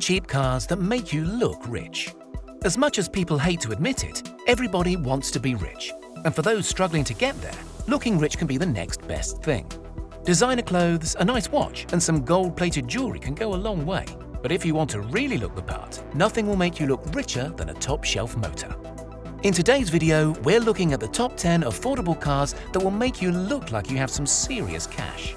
cheap cars that make you look rich. As much as people hate to admit it, everybody wants to be rich. And for those struggling to get there, looking rich can be the next best thing. Designer clothes, a nice watch, and some gold-plated jewelry can go a long way. But if you want to really look the part, nothing will make you look richer than a top-shelf motor. In today's video, we're looking at the top 10 affordable cars that will make you look like you have some serious cash.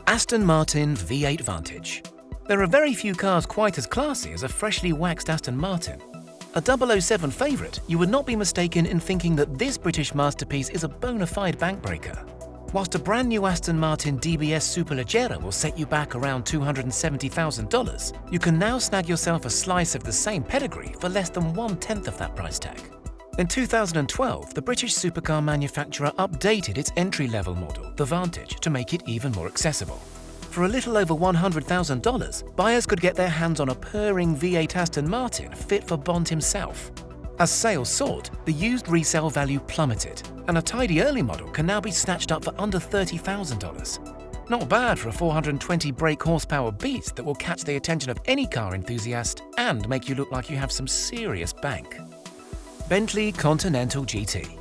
Aston Martin V8 Vantage. There are very few cars quite as classy as a freshly waxed Aston Martin. A 007 favourite, you would not be mistaken in thinking that this British masterpiece is a bona fide bankbreaker. Whilst a brand new Aston Martin DBS Superleggera will set you back around $270,000, you can now snag yourself a slice of the same pedigree for less than 1/10 of that price tag. In 2012, the British supercar manufacturer updated its entry-level model, the Vantage, to make it even more accessible. For a little over $100,000, buyers could get their hands on a purring V8 Aston Martin fit for Bond himself. As sales soared, the used resale value plummeted, and a tidy early model can now be snatched up for under $30,000. Not bad for a 420 brake horsepower beast that will catch the attention of any car enthusiast and make you look like you have some serious bank. Bentley Continental GT.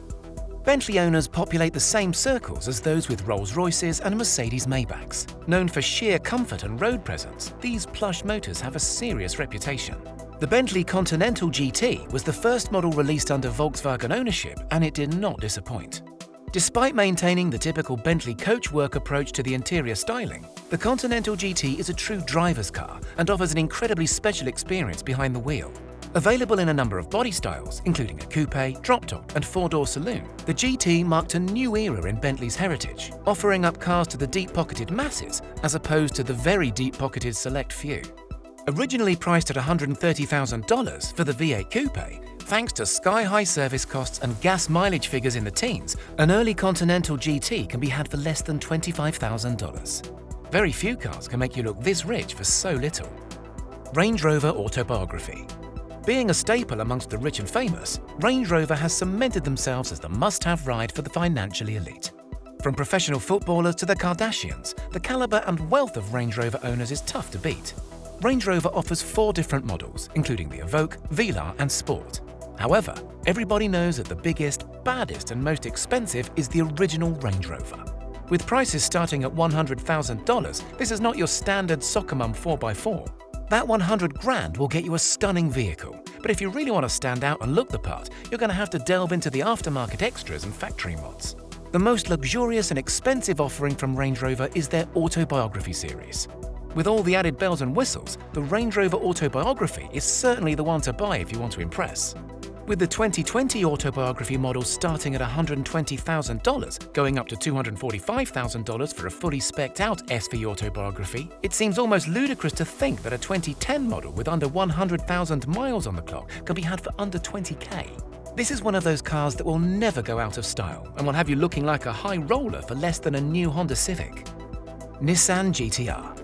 Bentley owners populate the same circles as those with Rolls-Royces and Mercedes Maybachs. Known for sheer comfort and road presence, these plush motors have a serious reputation. The Bentley Continental GT was the first model released under Volkswagen ownership, and it did not disappoint. Despite maintaining the typical Bentley coachwork approach to the interior styling, the Continental GT is a true driver's car and offers an incredibly special experience behind the wheel. Available in a number of body styles, including a coupe, drop-top, and four-door saloon, the GT marked a new era in Bentley's heritage, offering up cars to the deep-pocketed masses as opposed to the very deep-pocketed select few. Originally priced at $130,000 for the V8 coupe, thanks to sky-high service costs and gas mileage figures in the teens, an early Continental GT can be had for less than $25,000. Very few cars can make you look this rich for so little. Range Rover Autobiography. Being a staple amongst the rich and famous, Range Rover has cemented themselves as the must-have ride for the financially elite. From professional footballers to the Kardashians, the caliber and wealth of Range Rover owners is tough to beat. Range Rover offers 4 different models, including the Evoque, Velar, and Sport. However, everybody knows that the biggest, baddest, and most expensive is the original Range Rover. With prices starting at $100,000, this is not your standard soccer mum 4x4. That 100 grand will get you a stunning vehicle, but if you really want to stand out and look the part, you're going to have to delve into the aftermarket extras and factory mods. The most luxurious and expensive offering from Range Rover is their Autobiography series. With all the added bells and whistles, the Range Rover Autobiography is certainly the one to buy if you want to impress. With the 2020 Autobiography model starting at $120,000, going up to $245,000 for a fully spec'd out SV Autobiography, it seems almost ludicrous to think that a 2010 model with under 100,000 miles on the clock can be had for under $20K. This is one of those cars that will never go out of style and will have you looking like a high roller for less than a new Honda Civic. Nissan GTR.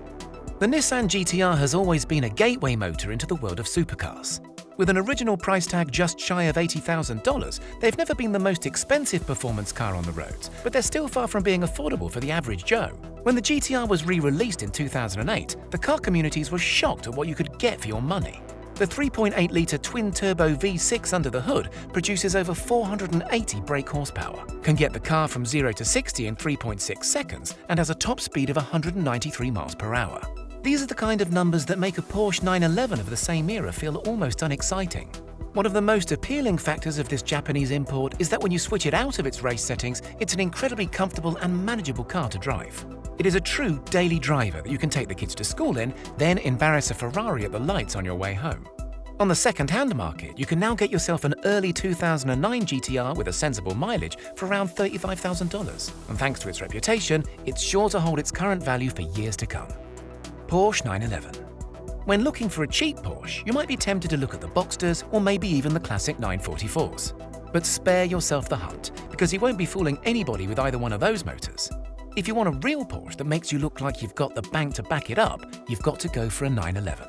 The Nissan GTR has always been a gateway motor into the world of supercars. With an original price tag just shy of $80,000, they've never been the most expensive performance car on the roads, but they're still far from being affordable for the average Joe. When the GTR was re-released in 2008, the car communities were shocked at what you could get for your money. The 3.8-litre twin-turbo V6 under the hood produces over 480 brake horsepower, can get the car from 0 to 60 in 3.6 seconds, and has a top speed of 193 miles per hour. These are the kind of numbers that make a Porsche 911 of the same era feel almost unexciting. One of the most appealing factors of this Japanese import is that when you switch it out of its race settings, it's an incredibly comfortable and manageable car to drive. It is a true daily driver that you can take the kids to school in, then embarrass a Ferrari at the lights on your way home. On the second-hand market, you can now get yourself an early 2009 GTR with a sensible mileage for around $35,000. And thanks to its reputation, it's sure to hold its current value for years to come. Porsche 911. When looking for a cheap Porsche, you might be tempted to look at the Boxsters or maybe even the classic 944s. But spare yourself the hunt, because you won't be fooling anybody with either one of those motors. If you want a real Porsche that makes you look like you've got the bank to back it up, you've got to go for a 911.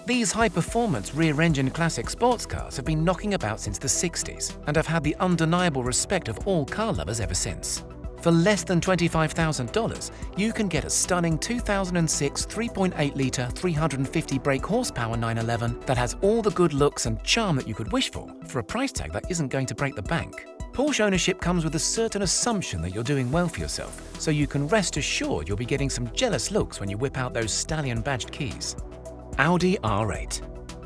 These high-performance rear-engine classic sports cars have been knocking about since the 60s and have had the undeniable respect of all car lovers ever since. For less than $25,000, you can get a stunning 2006 3.8-litre 350 brake horsepower 911 that has all the good looks and charm that you could wish for a price tag that isn't going to break the bank. Porsche ownership comes with a certain assumption that you're doing well for yourself, so you can rest assured you'll be getting some jealous looks when you whip out those stallion-badged keys. Audi R8.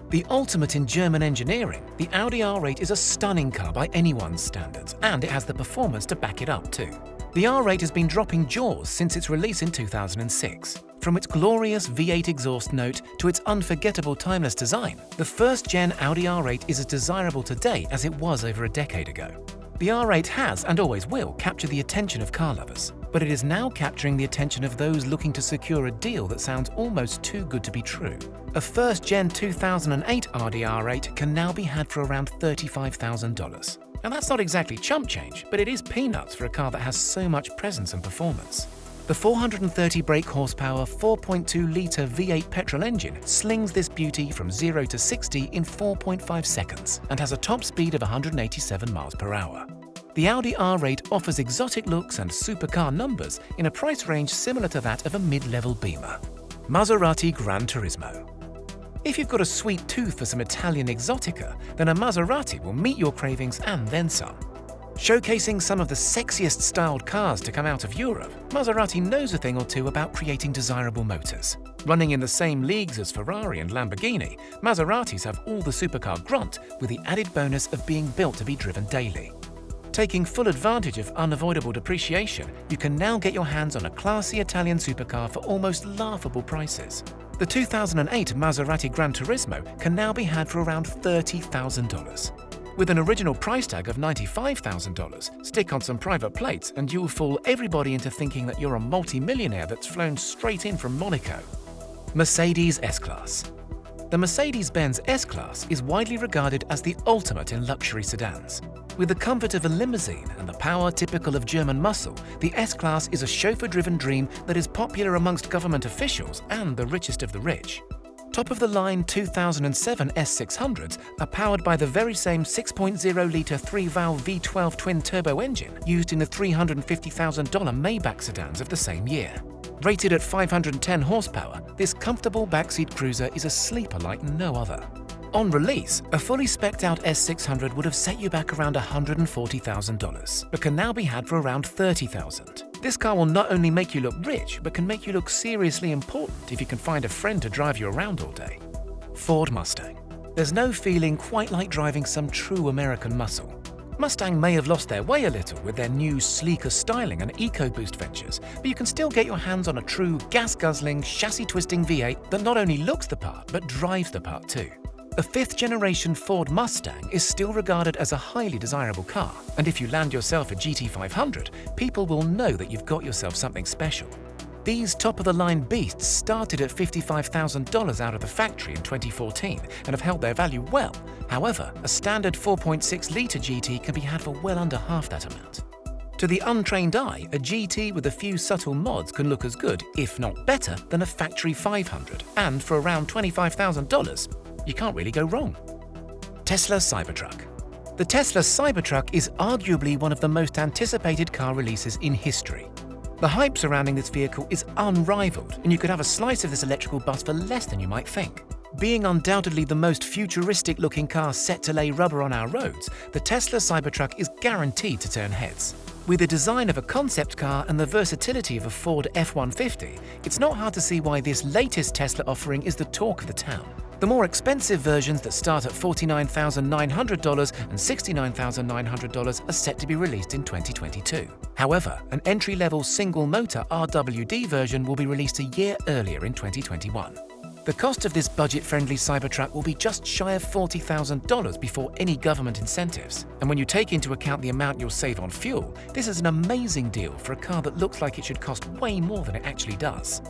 The ultimate in German engineering, the Audi R8 is a stunning car by anyone's standards, and it has the performance to back it up too. The R8 has been dropping jaws since its release in 2006. From its glorious V8 exhaust note to its unforgettable timeless design, the first-gen Audi R8 is as desirable today as it was over a decade ago. The R8 has, and always will, capture the attention of car lovers, but it is now capturing the attention of those looking to secure a deal that sounds almost too good to be true. A first-gen 2008 Audi R8 can now be had for around $35,000. And that's not exactly chump change, but it is peanuts for a car that has so much presence and performance. The 430 brake horsepower 4.2-litre V8 petrol engine slings this beauty from 0 to 60 in 4.5 seconds and has a top speed of 187 miles per hour. The Audi R8 offers exotic looks and supercar numbers in a price range similar to that of a mid-level Beamer. Maserati Gran Turismo. If you've got a sweet tooth for some Italian exotica, then a Maserati will meet your cravings and then some. Showcasing some of the sexiest styled cars to come out of Europe, Maserati knows a thing or two about creating desirable motors. Running in the same leagues as Ferrari and Lamborghini, Maseratis have all the supercar grunt with the added bonus of being built to be driven daily. Taking full advantage of unavoidable depreciation, you can now get your hands on a classy Italian supercar for almost laughable prices. The 2008 Maserati Gran Turismo can now be had for around $30,000. With an original price tag of $95,000, stick on some private plates and you'll fool everybody into thinking that you're a multi-millionaire that's flown straight in from Monaco. Mercedes S-Class. The Mercedes-Benz S-Class is widely regarded as the ultimate in luxury sedans. With the comfort of a limousine and the power typical of German muscle, the S-Class is a chauffeur-driven dream that is popular amongst government officials and the richest of the rich. Top-of-the-line 2007 S600s are powered by the very same 6.0-litre 3-valve V12 twin-turbo engine used in the $350,000 Maybach sedans of the same year. Rated at 510 horsepower, this comfortable backseat cruiser is a sleeper like no other. On release, a fully spec'd out S600 would have set you back around $140,000, but can now be had for around $30,000. This car will not only make you look rich, but can make you look seriously important if you can find a friend to drive you around all day. Ford Mustang. There's no feeling quite like driving some true American muscle. Mustang may have lost their way a little with their new, sleeker styling and EcoBoost ventures, but you can still get your hands on a true gas-guzzling, chassis-twisting V8 that not only looks the part, but drives the part too. A fifth-generation Ford Mustang is still regarded as a highly desirable car, and if you land yourself a GT500, people will know that you've got yourself something special. These top-of-the-line beasts started at $55,000 out of the factory in 2014 and have held their value well. However, a standard 4.6-litre GT can be had for well under half that amount. To the untrained eye, a GT with a few subtle mods can look as good, if not better, than a factory 500, and for around $25,000, you can't really go wrong. Tesla Cybertruck. The Tesla Cybertruck is arguably one of the most anticipated car releases in history. The hype surrounding this vehicle is unrivaled, and you could have a slice of this electrical bus for less than you might think. Being undoubtedly the most futuristic-looking car set to lay rubber on our roads, the Tesla Cybertruck is guaranteed to turn heads. With the design of a concept car and the versatility of a Ford F-150, it's not hard to see why this latest Tesla offering is the talk of the town. The more expensive versions that start at $49,900 and $69,900 are set to be released in 2022. However, an entry-level single-motor RWD version will be released a year earlier in 2021. The cost of this budget-friendly Cybertruck will be just shy of $40,000 before any government incentives. And when you take into account the amount you'll save on fuel, this is an amazing deal for a car that looks like it should cost way more than it actually does.